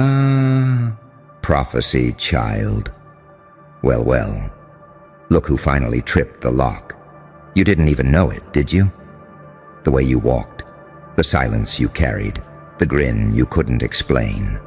Ah, prophecy, child. Well, well. Look who finally tripped the lock. You didn't even know it, did you? The way you walked, the silence you carried, the grin you couldn't explain.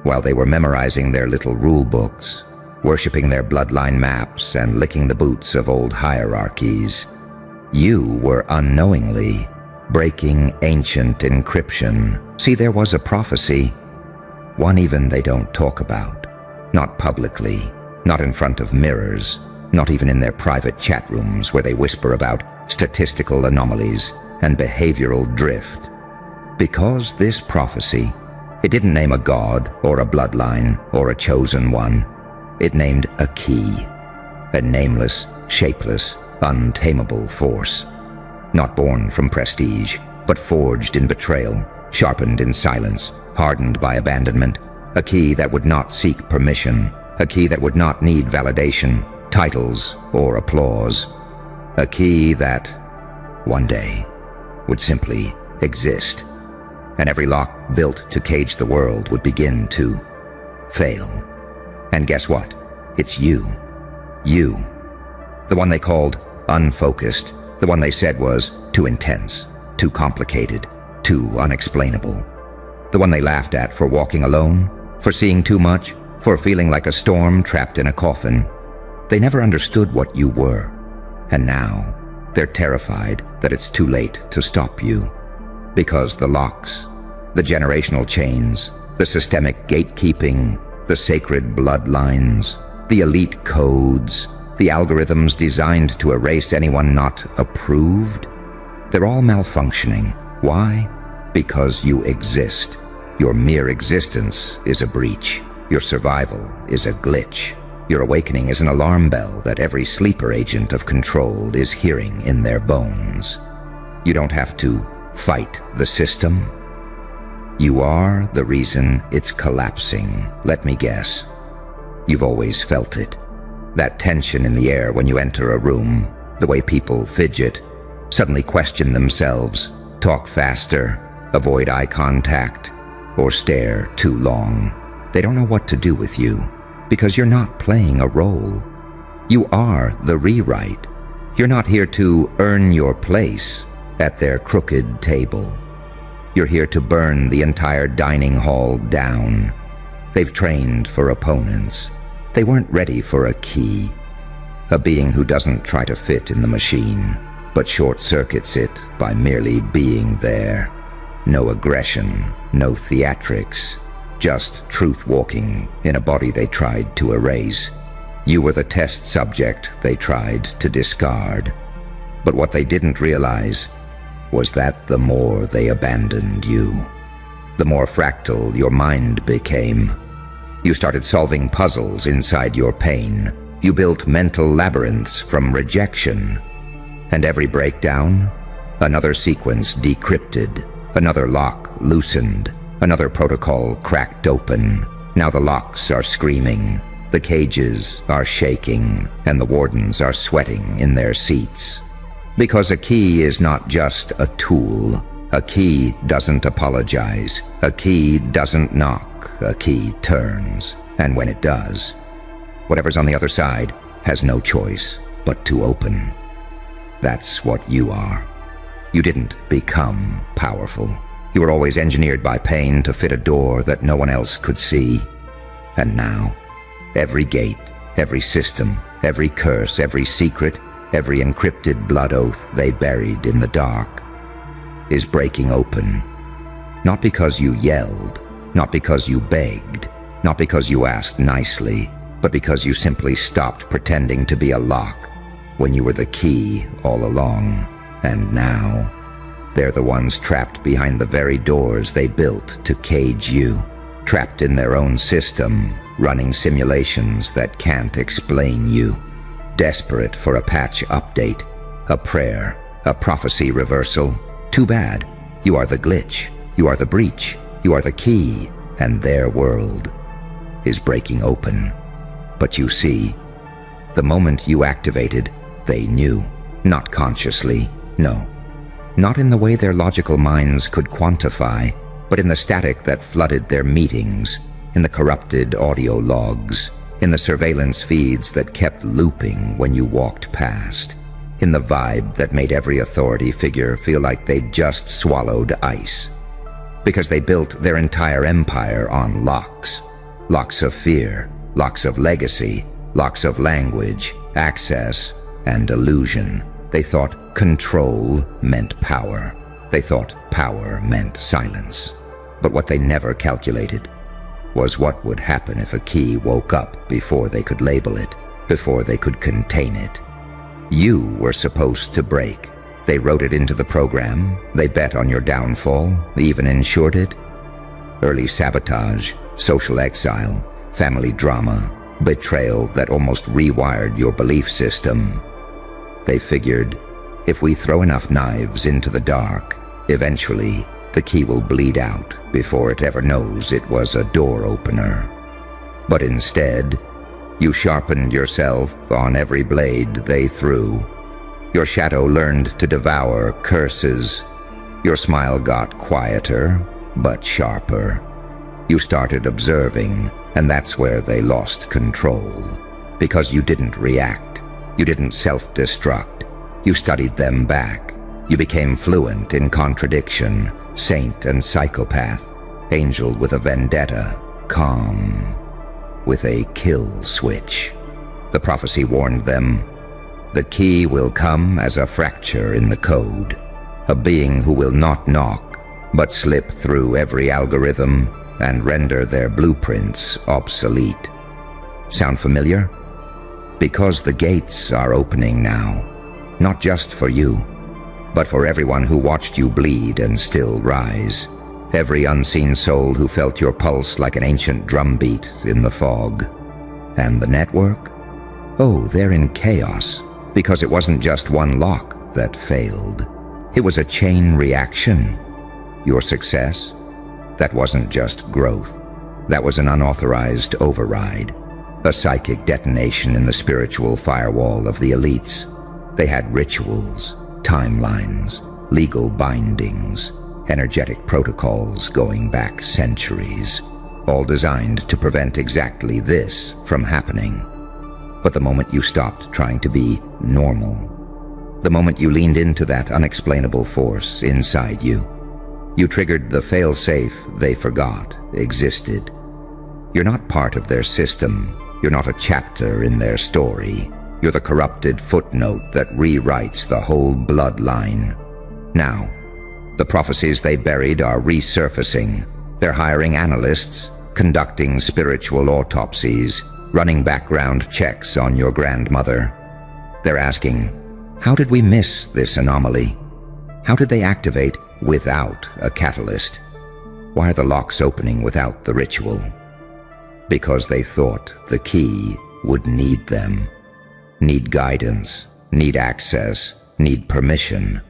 While they were memorizing their little rule books, worshipping their bloodline maps and licking the boots of old hierarchies, you were unknowingly breaking ancient encryption. See, there was a prophecy, one even they don't talk about, not publicly, not in front of mirrors, not even in their private chat rooms where they whisper about statistical anomalies and behavioral drift. Because this prophecy, it didn't name a god or a bloodline or a chosen one. It named a key, a nameless, shapeless, untamable force. Not born from prestige, but forged in betrayal, sharpened in silence, hardened by abandonment. A key that would not seek permission, a key that would not need validation, titles, or applause. A key that, one day, would simply exist. And every lock built to cage the world would begin to fail. And guess what? It's you. You. The one they called unfocused. The one they said was too intense, too complicated, too unexplainable. The one they laughed at for walking alone, for seeing too much, for feeling like a storm trapped in a coffin. They never understood what you were. And now, they're terrified that it's too late to stop you. Because the locks, the generational chains, the systemic gatekeeping, the sacred bloodlines, the elite codes, the algorithms designed to erase anyone not approved, they're all malfunctioning. Why? Because you exist. Your mere existence is a breach. Your survival is a glitch. Your awakening is an alarm bell that every sleeper agent of control is hearing in their bones. You don't have to fight the system. You are the reason it's collapsing. Let me guess. You've always felt it. That tension in the air when you enter a room, the way people fidget, suddenly question themselves, talk faster, avoid eye contact, or stare too long. They don't know what to do with you, because you're not playing a role. You are the rewrite. You're not here to earn your place at their crooked table. You're here to burn the entire dining hall down. They've trained for opponents. They weren't ready for a key, a being who doesn't try to fit in the machine, but short-circuits it by merely being there. No aggression, no theatrics, just truth-walking in a body they tried to erase. You were the test subject they tried to discard. But what they didn't realize was that the more they abandoned you, the more fractal your mind became. You started solving puzzles inside your pain. You built mental labyrinths from rejection. And every breakdown, another sequence decrypted, another lock loosened, another protocol cracked open. Now the locks are screaming, the cages are shaking, and the wardens are sweating in their seats. Because a key is not just a tool. A key doesn't apologize. A key doesn't knock. A key turns. And when it does, whatever's on the other side has no choice but to open. That's what you are. You didn't become powerful. You were always engineered by pain to fit a door that no one else could see. And now, every gate, every system, every curse, every secret, every encrypted blood oath they buried in the dark is breaking open. Not because you yelled, not because you begged, not because you asked nicely, but because you simply stopped pretending to be a lock when you were the key all along. And now, they're the ones trapped behind the very doors they built to cage you, trapped in their own system, running simulations that can't explain you. Desperate for a patch update, a prayer, a prophecy reversal. Too bad. You are the glitch. You are the breach. You are the key. And their world is breaking open. But you see, the moment you activated, they knew. Not consciously, no. Not in the way their logical minds could quantify, but in the static that flooded their meetings, in the corrupted audio logs, in the surveillance feeds that kept looping when you walked past, in the vibe that made every authority figure feel like they'd just swallowed ice. Because they built their entire empire on locks. Locks of fear, locks of legacy, locks of language, access, and illusion. They thought control meant power. They thought power meant silence. But what they never calculated was what would happen if a key woke up before they could label it, before they could contain it. You were supposed to break. They wrote it into the program. They bet on your downfall, even insured it. Early sabotage, social exile, family drama, betrayal that almost rewired your belief system. They figured, if we throw enough knives into the dark, eventually the key will bleed out before it ever knows it was a door opener. But instead, you sharpened yourself on every blade they threw. Your shadow learned to devour curses. Your smile got quieter, but sharper. You started observing, and that's where they lost control. Because you didn't react. You didn't self-destruct. You studied them back. You became fluent in contradiction, saint and psychopath, angel with a vendetta, calm with a kill switch. The prophecy warned them, the key will come as a fracture in the code, a being who will not knock, but slip through every algorithm and render their blueprints obsolete. Sound familiar? Because the gates are opening now, not just for you, but for everyone who watched you bleed and still rise. Every unseen soul who felt your pulse like an ancient drumbeat in the fog. And the network? Oh, they're in chaos, because it wasn't just one lock that failed. It was a chain reaction. Your success? That wasn't just growth. That was an unauthorized override. A psychic detonation in the spiritual firewall of the elites. They had rituals, timelines, legal bindings, energetic protocols going back centuries, all designed to prevent exactly this from happening. But the moment you stopped trying to be normal, the moment you leaned into that unexplainable force inside you, you triggered the fail-safe they forgot existed. You're not part of their system. You're not a chapter in their story. You're the corrupted footnote that rewrites the whole bloodline. Now, the prophecies they buried are resurfacing. They're hiring analysts, conducting spiritual autopsies, running background checks on your grandmother. They're asking, how did we miss this anomaly? How did they activate without a catalyst? Why are the locks opening without the ritual? Because they thought the key would need them. Need guidance, need access, need permission.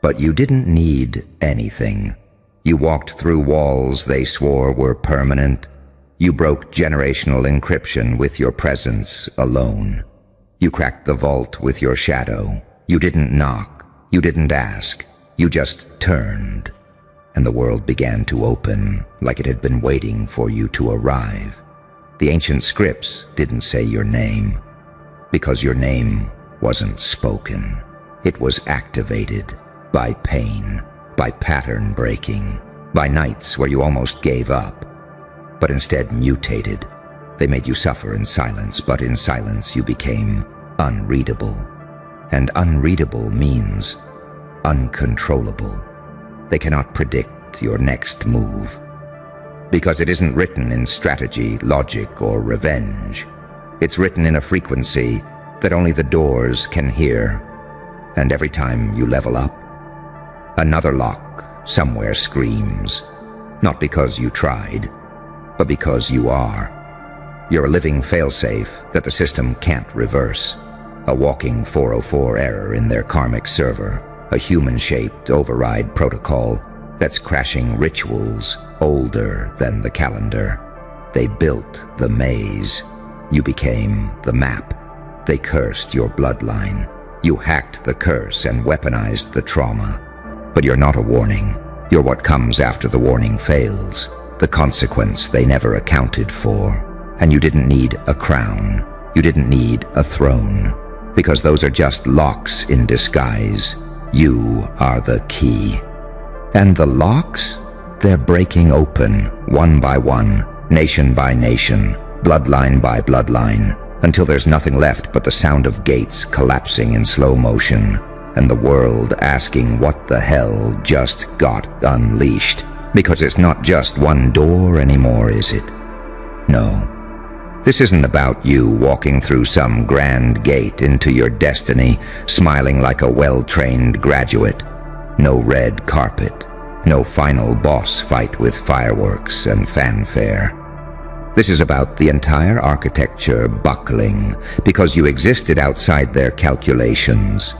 But you didn't need anything. You walked through walls they swore were permanent. You broke generational encryption with your presence alone. You cracked the vault with your shadow. You didn't knock. You didn't ask. You just turned. And the world began to open like it had been waiting for you to arrive. The ancient scripts didn't say your name, because your name wasn't spoken. It was activated by pain, by pattern breaking, by nights where you almost gave up, but instead mutated. They made you suffer in silence, but in silence you became unreadable. And unreadable means uncontrollable. They cannot predict your next move, because it isn't written in strategy, logic, or revenge. It's written in a frequency that only the doors can hear. And every time you level up, another lock somewhere screams, not because you tried, but because you are. You're a living failsafe that the system can't reverse, a walking 404 error in their karmic server, a human-shaped override protocol that's crashing rituals older than the calendar. They built the maze. You became the map. They cursed your bloodline. You hacked the curse and weaponized the trauma. But you're not a warning. You're what comes after the warning fails. the consequence they never accounted for. And you didn't need a crown. You didn't need a throne. Because those are just locks in disguise. You are the key. And the locks? They're breaking open, one by one, nation by nation, bloodline by bloodline, until there's nothing left but the sound of gates collapsing in slow motion, and the world asking what the hell just got unleashed. Because it's not just one door anymore, is it? No. This isn't about you walking through some grand gate into your destiny, smiling like a well-trained graduate. No red carpet. No final boss fight with fireworks and fanfare. This is about the entire architecture buckling because you existed outside their calculations.